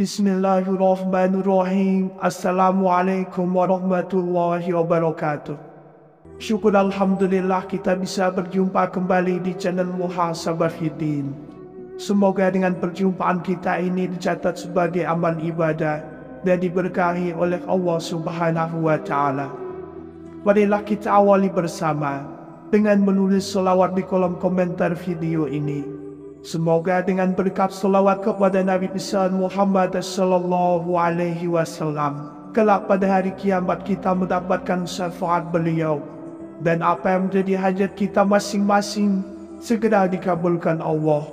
Bismillahirrahmanirrahim. Assalamualaikum warahmatullahi wabarakatuh. Syukur Alhamdulillah kita bisa berjumpa kembali di channel Muhasabah Hidin. Semoga dengan perjumpaan kita ini dicatat sebagai amal ibadah dan diberkahi oleh Allah Subhanahu wa Ta'ala. Marilah kita awali bersama dengan menulis selawat di kolom komentar video ini. Semoga dengan berkat selawat kepada Nabi besar Muhammad sallallahu alaihi wasallam, kelak pada hari kiamat kita mendapatkan syafaat beliau, dan apa yang menjadi hajat kita masing-masing segera dikabulkan Allah,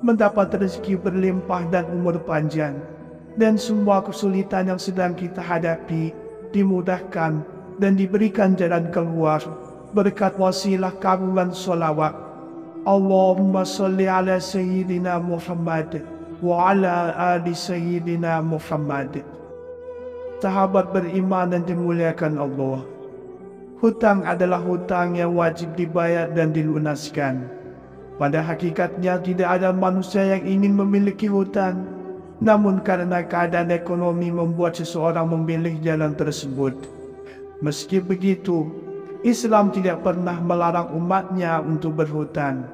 mendapat rezeki berlimpah dan umur panjang, dan semua kesulitan yang sedang kita hadapi dimudahkan dan diberikan jalan keluar berkat wasilah kabulan sholawat. Allahumma salli ala Sayyidina Muhammad wa ala ali Sayyidina Muhammad. Sahabat beriman dan dimuliakan Allah, hutang adalah hutang yang wajib dibayar dan dilunaskan. Pada hakikatnya tidak ada manusia yang ingin memiliki hutang, namun karena keadaan ekonomi membuat seseorang memilih jalan tersebut. Meski begitu, Islam tidak pernah melarang umatnya untuk berhutang,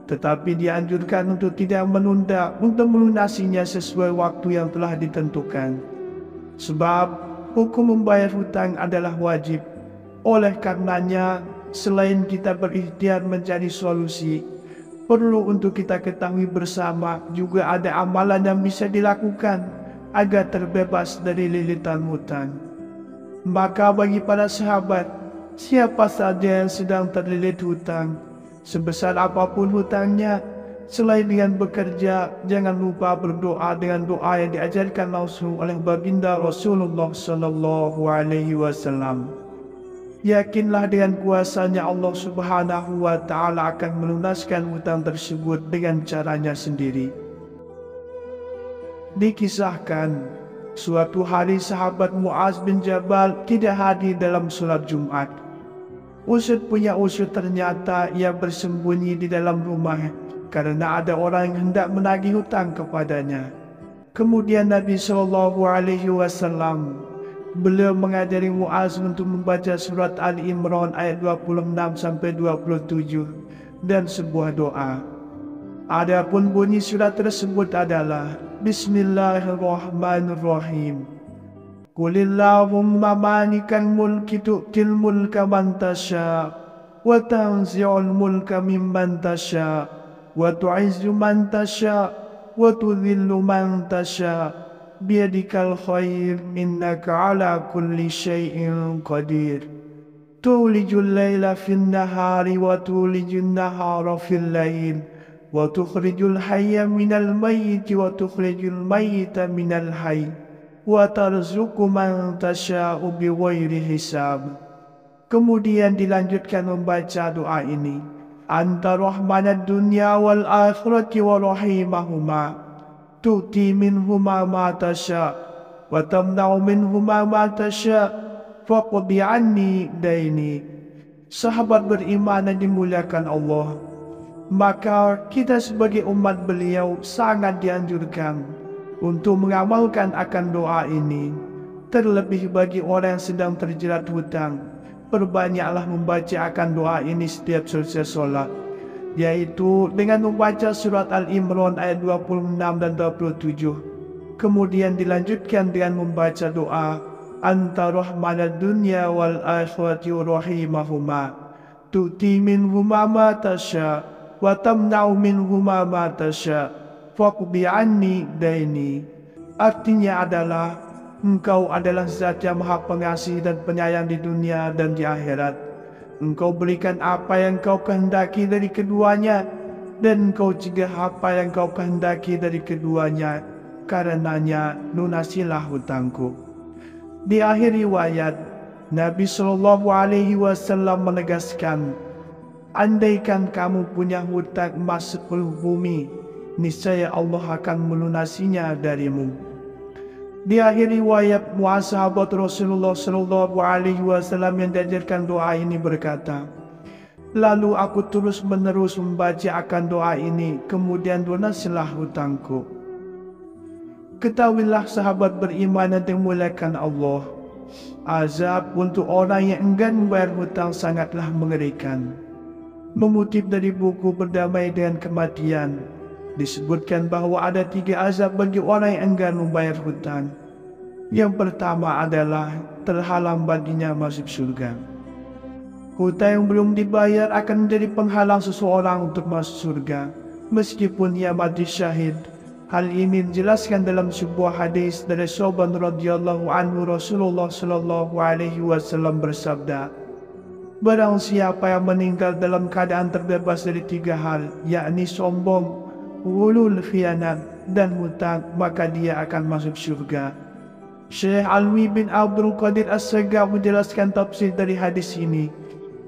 tetapi dianjurkan untuk tidak menunda untuk melunasinya sesuai waktu yang telah ditentukan. Sebab hukum membayar hutang adalah wajib. Oleh karenanya, selain kita berikhtiar mencari solusi, perlu untuk kita ketahui bersama juga ada amalan yang bisa dilakukan agar terbebas dari lilitan hutang. Maka bagi para sahabat, siapa saja yang sedang terlilit hutang, sebesar apapun hutangnya, selain dengan bekerja, jangan lupa berdoa dengan doa yang diajarkan langsung oleh baginda Rasulullah sallallahu alaihi wasallam. Yakinlah dengan kuasanya Allah Subhanahu wa Ta'ala akan melunaskan hutang tersebut dengan caranya sendiri. Dikisahkan, suatu hari sahabat Muaz bin Jabal tidak hadir dalam sholat Jumat. Usut punya usut ternyata ia bersembunyi di dalam rumah karena ada orang yang hendak menagih hutang kepadanya. Kemudian Nabi SAW beliau mengajari Muaz untuk membaca surat Ali Imran ayat 26-27 dan sebuah doa. Adapun bunyi surat tersebut adalah Bismillahirrahmanirrahim. Qulillahumma malikal mulki tu'til mulka man tasha wa tanzi'ul mulka mimman tasha wa tu'izzu man tasha wa tudhillu man tasha biyadikal khair innaka ala kulli syai'in qadir. Tulijul layla fin nahari wa tulijun nahara fil layl wa tukhrijul hayya minal mayyiti wa tukhrijul mayyita minal hayy wa tarzuqu man tasha'u bighairi hisab. Kemudian dilanjutkan membaca doa ini. Anta rahmanad dunya wal akhirati wa rahimahuma. Tu'ti minhuma ma tasha' wa tamna'u minhuma ma tasha' faqdi anni daini. Sahabat beriman yang dimuliakan Allah, maka kita sebagai umat beliau sangat dianjurkan untuk mengamalkan akan doa ini. Terlebih bagi orang yang sedang terjerat hutang, perbanyaklah membaca akan doa ini setiap selesai sholat, yaitu dengan membaca surat Al-Imran ayat 26 dan 27. Kemudian dilanjutkan dengan membaca doa Anta rahmanad dunya wal akhirati rahimahuma. Tu'ti minhuma ma tasha wa tamna'u minhuma ma tasha faqdi anni daini. Artinya adalah, Engkau adalah zat yang maha pengasih dan penyayang di dunia dan di akhirat. Engkau berikan apa yang Kau kehendaki dari keduanya, dan Engkau cegah apa yang Kau kehendaki dari keduanya. Karenanya lunasilah hutangku. Di akhir riwayat, Nabi SAW menegaskan, andaikan kamu punya hutang emas 10 bumi, niscaya Allah akan melunasinya darimu. Di akhir riwayat, Muaz sahabat Rasulullah SAW yang diajarkan doa ini berkata, lalu aku terus menerus membaca akan doa ini, kemudian lunasilah hutangku. Ketahuilah sahabat beriman yang dimuliakan Allah, azab untuk orang yang enggan membayar hutang sangatlah mengerikan. Mengutip dari buku Berdamai dengan Kematian, disebutkan bahawa ada 3 azab bagi orang yang enggan membayar hutang. Yang pertama adalah terhalang baginya masuk surga. Hutang yang belum dibayar akan menjadi penghalang seseorang untuk masuk surga, meskipun ia mati syahid. Hal ini dijelaskan dalam sebuah hadis dari Sauban radhiyallahu anhu. Rasulullah sallallahu alaihi wasallam bersabda, barang siapa yang meninggal dalam keadaan terbebas dari 3 hal, yakni sombong, ghulul, khianat, dan hutang, maka dia akan masuk surga. Syekh Alwi bin Abdul Qadir As-Sagaf menjelaskan tafsir dari hadis ini.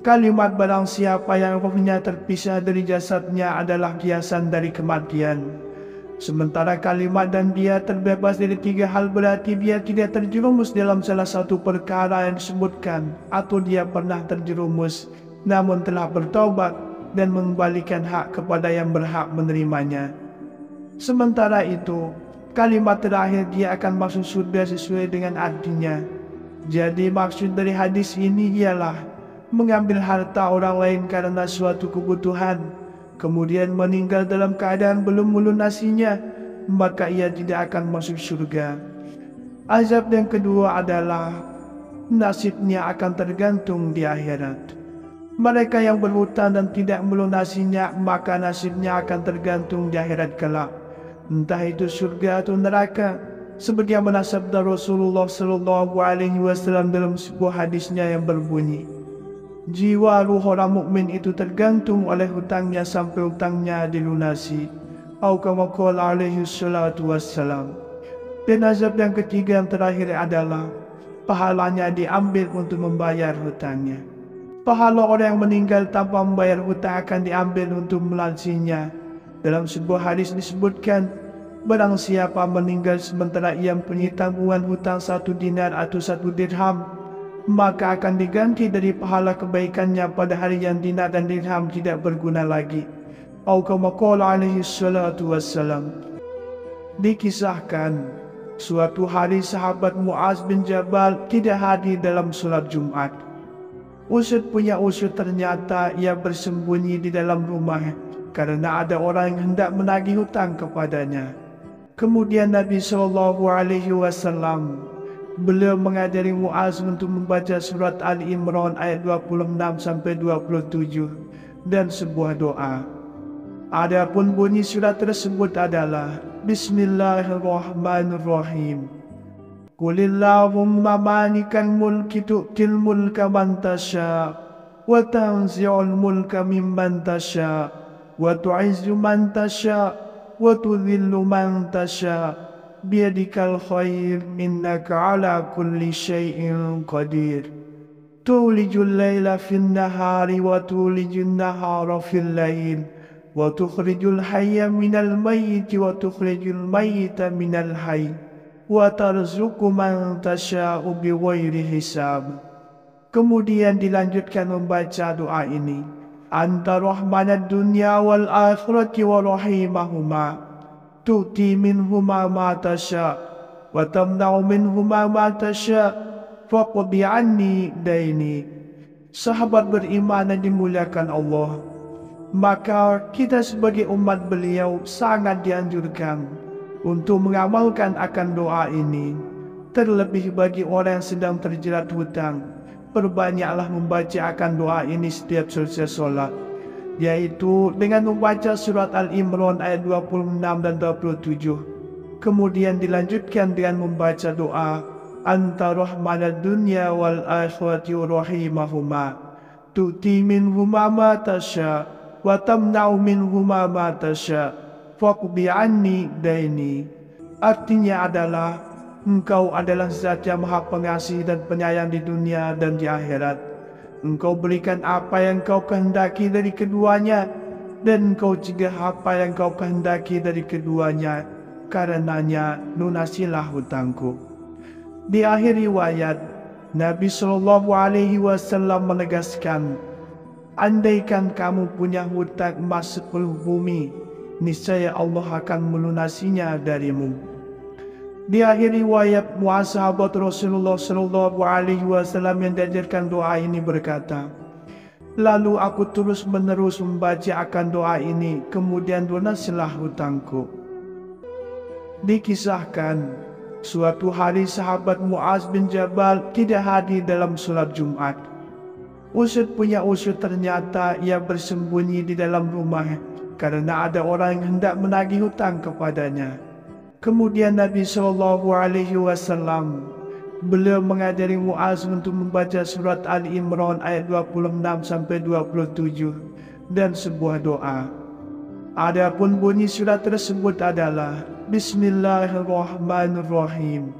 Kalimat barang siapa yang rohnya terpisah dari jasadnya adalah kiasan dari kematian. Sementara kalimat dan dia terbebas dari 3 hal berarti dia tidak terjerumus dalam salah satu perkara yang disebutkan, atau dia pernah terjerumus namun telah bertaubat dan mengembalikan hak kepada yang berhak menerimanya. Sementara itu, kalimat terakhir dia akan masuk surga sesuai dengan artinya. Jadi maksud dari hadis ini ialah mengambil harta orang lain karena suatu kebutuhan, kemudian meninggal dalam keadaan belum melunasinya, maka ia tidak akan masuk surga. Azab yang kedua adalah nasibnya akan tergantung di akhirat. Mereka yang berhutang dan tidak melunasinya, maka nasibnya akan tergantung di akhirat kelak, entah itu surga atau neraka, sebagaimana sabda Rasulullah sallallahu alaihi wasallam dalam sebuah hadisnya yang berbunyi, jiwa ruh orang mukmin itu tergantung oleh hutangnya sampai hutangnya dilunasi. Atau kama qala alaihi salatu wassalam. Dan azab yang ketiga yang terakhir adalah pahalanya diambil untuk membayar hutangnya. Pahala orang yang meninggal tanpa membayar hutang akan diambil untuk melunasinya. Dalam sebuah hadis disebutkan, barang siapa meninggal sementara ia mempunyai tanggungan hutang 1 dinar atau 1 dirham, maka akan diganti dari pahala kebaikannya pada hari yang dinar dan dirham tidak berguna lagi. Atau kama qala alaihi salatu wassalam. Dikisahkan, suatu hari sahabat Muaz bin Jabal tidak hadir dalam solat Jumat. Usut punya usut, ternyata ia bersembunyi di dalam rumah karena ada orang yang hendak menagih hutang kepadanya. Kemudian Nabi SAW beliau mengajari Muaz untuk membaca surat Ali Imran ayat 26-27 dan sebuah doa. Adapun bunyi surat tersebut adalah Bismillahirrahmanirrahim. Qulillahumma malikal mulki tu'til mulka man tasha wa tanzi'ul mulka mimman tasha wa tu'izzu man tasha wa tudhillu man tasha biyadikal khair innaka ala kulli syai'in qadir. Tulijul layla fin nahari wa tulijul nahara fil layl wa tukhrijul hayya minal mayyiti wa tukhrijul mayyita minal hayy wa tarzuqu man tasha'u bighairi hisab. Kemudian dilanjutkan membaca doa ini. Anta rahmanad dunya wal akhirati wa rahimahuma. Tu'ti minhuma ma tasha wa tamna'u minhuma ma tasha faqdi anni daini. Sahabat beriman yang dimuliakan Allah, maka kita sebagai umat beliau sangat dianjurkan untuk mengamalkan akan doa ini. Terlebih bagi orang yang sedang terjerat hutang, perbanyaklah membaca akan doa ini setiap selesai solat, yaitu dengan membaca surat Al-Imran ayat 26 dan 27. Kemudian dilanjutkan dengan membaca doa Anta rahmanad dunya wal akhirati rahimahuma. Tu'ti minhuma ma tasha wa tamna'u minhuma ma tasha faqdi anni daini. Artinya adalah, Engkau adalah zat yang maha pengasih dan penyayang di dunia dan di akhirat. Engkau berikan apa yang Kau kehendaki dari keduanya, dan Engkau cegah apa yang Kau kehendaki dari keduanya. Karenanya lunasilah hutangku. Di akhir riwayat, Nabi SAW menegaskan, andaikan kamu punya hutang emas 10 bumi, niscaya Allah akan melunasinya darimu. Di akhir riwayat, sahabat Rasulullah Shallallahu Alaihi Wasallam yang diajarkan doa ini berkata, lalu aku terus menerus membaca akan doa ini, kemudian lunasilah hutangku. Dikisahkan, suatu hari sahabat Muaz bin Jabal tidak hadir dalam sholat Jumat. Usut punya usut, ternyata ia bersembunyi di dalam rumah karena ada orang yang hendak menagih hutang kepadanya. Kemudian Nabi Shallallahu Alaihi Wasallam beliau mengajari Muaz untuk membaca surat Ali Imran ayat 26-27 dan sebuah doa. Adapun bunyi surat tersebut adalah Bismillahirrahmanirrahim.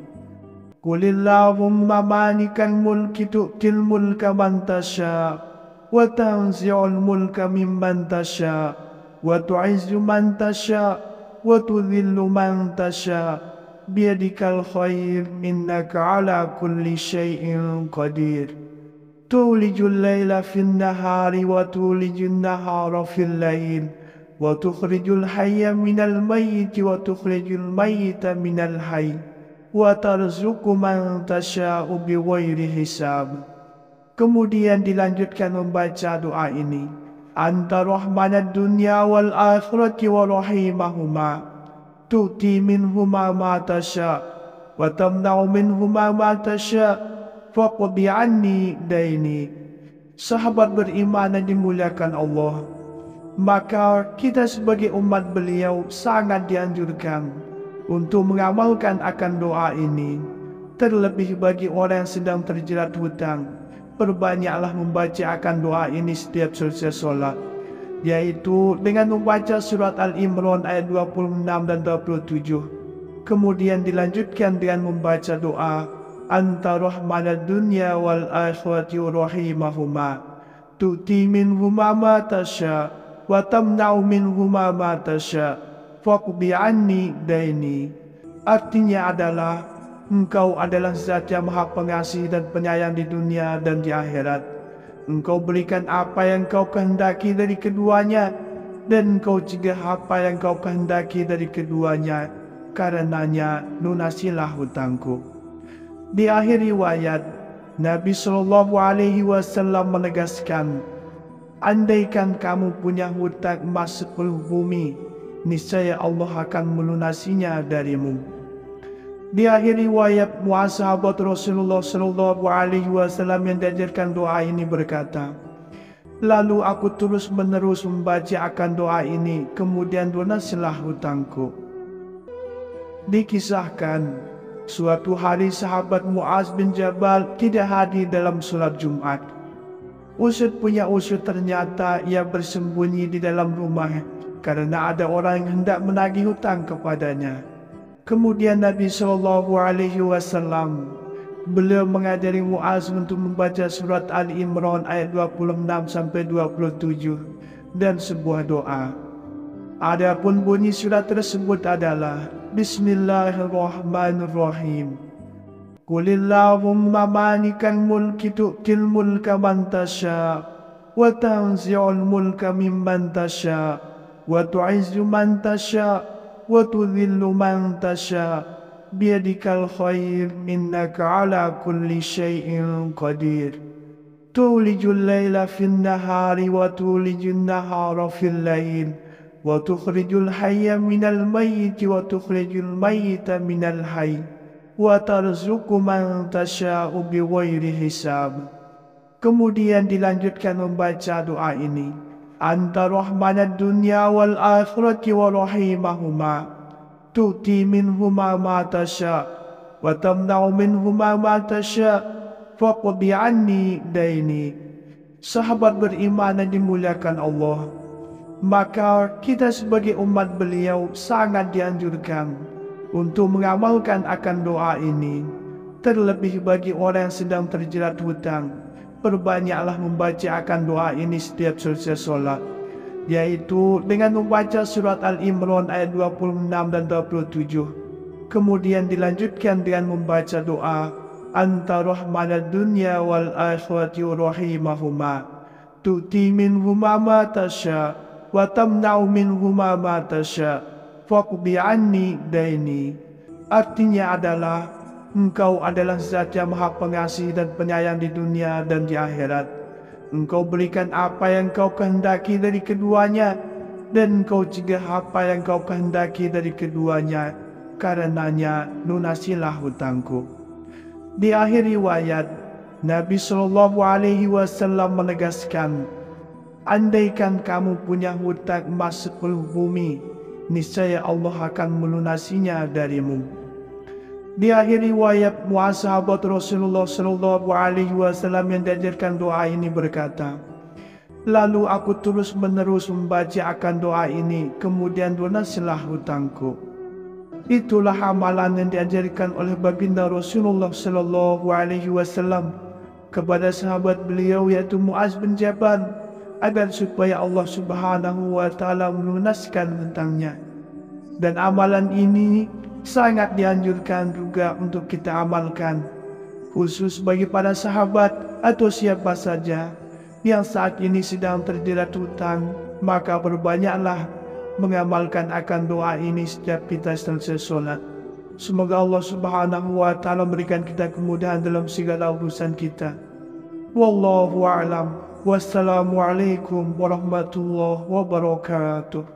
Qulillahumma malikal mulki tu'til mulka man tasha wa tanzi'ul mulka mimman tasha wa tu'izzu man tasha wa tudhillu man tasha biyadikal khair innaka ala kulli syai'in qadir. Tulijul layla fil nahari wa tulijul nahara fil layl wa tukhrijul hayya minal mayyiti wa tukhrijul mayyita minal hayy wa tarzuqu man tasha'u bighairi hisab. Kemudian dilanjutkan membaca doa ini. Anta rahmanad dunya wal akhirati wa rahimahuma tu'ti minhuma ma tasha wa tamna'u minhuma ma tasha faqdi anni daini. Sahabat beriman yang dimuliakan Allah, maka kita sebagai umat beliau sangat dianjurkan untuk mengamalkan akan doa ini. Terlebih bagi orang yang sedang terjerat hutang, perbanyaklah membaca akan doa ini setiap selesai sholat, yaitu dengan membaca surat Al-Imran ayat 26 dan 27. Kemudian dilanjutkan dengan membaca doa Anta rahmanad dunya wal akhirati rahimahuma tu'ti minhuma ma tasha wa tamna'u minhuma ma tasha faqdi anni daini. Artinya adalah, Engkau adalah zat yang maha pengasih dan penyayang di dunia dan di akhirat. Engkau berikan apa yang Kau kehendaki dari keduanya, dan Engkau cegah apa yang Kau kehendaki dari keduanya. Karenanya lunasilah hutangku. Di akhir riwayat, Nabi Shallallahu Alaihi Wasallam menegaskan, andaikan kamu punya hutang emas 10 bumi, niscaya Allah akan melunasinya darimu. Di akhir riwayat, sahabat Rasulullah Shallallahu Alaihi Wasallam yang diajarkan doa ini berkata, lalu aku terus menerus membaca akan doa ini, kemudian lunasilah hutangku. Dikisahkan, suatu hari sahabat Muaz bin Jabal tidak hadir dalam sholat Jumat. Usut punya usut, ternyata ia bersembunyi di dalam rumah karena ada orang yang hendak menagih hutang kepadanya. Kemudian Nabi Shallallahu Alaihi Wasallam beliau mengajari Muaz untuk membaca surat Ali Imran ayat 26-27 dan sebuah doa. Adapun bunyi surat tersebut adalah Bismillahirrahmanirrahim. Qulillahumma malikal mulki tu'til mulka man tasha wa tanzi'ul mulka mimman tasha wa tu'izzu man tasha wa tudhillu man tasha biyadikal khair innaka ala kulli syai'in qadir. Tulijul layla fil nahari wa tulijul nahara fil layl wa tukhrijul hayya minal mayyiti wa tukhrijul mayyita minal hayy wa tarzuqu man tasha'u bighairi hisab. Kemudian dilanjutkan membaca doa ini. Anta rahmanad dunya wal akhirati wa rahimahuma tu'ti minhuma ma tasha wa tamna'u minhuma ma tasha faqdi anni daini. Sahabat beriman yang dimuliakan Allah, maka kita sebagai umat beliau sangat dianjurkan untuk mengamalkan akan doa ini. Terlebih bagi orang yang sedang terjerat hutang, perbanyaklah membaca akan doa ini setiap selesai sholat, yaitu dengan membaca surat Al-Imran ayat 26 dan 27. Kemudian dilanjutkan dengan membaca doa Anta rahmanad dunya wal akhirati rahimahuma tu'ti minhuma ma tasha wa tamna'u minhuma ma tasha faqdi anni daini. Artinya adalah Engkau adalah zat yang maha pengasih dan penyayang di dunia dan di akhirat. Engkau berikan apa yang Kau kehendaki dari keduanya, dan Engkau cegah apa yang Kau kehendaki dari keduanya. Karenanya lunasilah hutangku. Di akhir riwayat, Nabi SAW menegaskan, andaikan kamu punya hutang emas 10 bumi, niscaya Allah akan melunasinya darimu. Di akhir riwayat, sahabat Rasulullah SAW yang diajarkan doa ini berkata, lalu aku terus menerus membaca akan doa ini, kemudian lunasilah hutangku. Itulah amalan yang diajarkan oleh baginda Rasulullah SAW kepada sahabat beliau yaitu Muaz bin Jabal, agar supaya Allah Subhanahu wa Ta'ala melunaskan hutangnya. Dan amalan ini sangat dianjurkan juga untuk kita amalkan, khusus bagi para sahabat atau siapa saja yang saat ini sedang terjerat hutang, maka berbanyaklah mengamalkan akan doa ini setiap kita selesai sholat. Semoga Allah Subhanahu wa Ta'ala memberikan kita kemudahan dalam segala urusan kita. Wallahu a'lam. Wassalamualaikum warahmatullahi wabarakatuh.